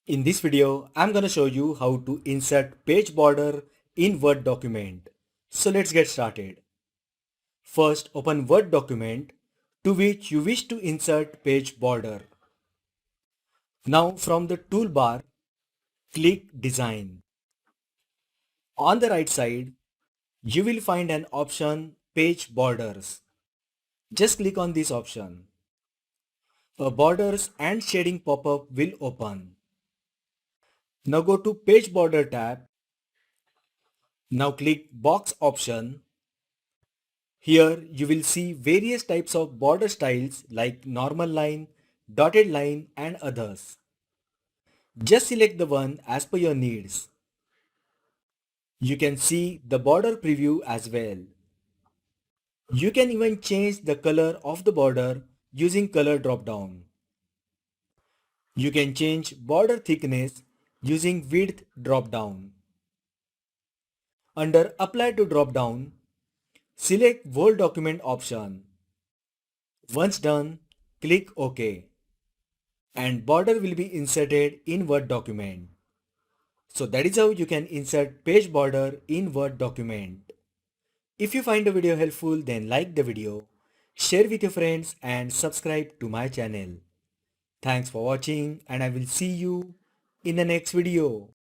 In this video, I'm gonna show you how to insert page border in Word document. So let's get started. First, open Word document to which you wish to insert page border. Now from the toolbar, click Design. On the right side, you will find an option Page Borders. Just click on this option. A Borders and Shading pop-up will open. Now go to Page Border tab. Now click Box option. Here you will see various types of border styles like normal line, dotted line and others. Just select the one as per your needs. You can see the border preview as well. You can even change the color of the border using color drop down. You can change border thickness using width drop down. Under Apply to drop down, select Whole Document option. Once done, click OK. And border will be inserted in Word document. So that is how you can insert page border in Word document. If you find the video helpful, then like the video, share with your friends and subscribe to my channel. Thanks for watching and I will see you in the next video.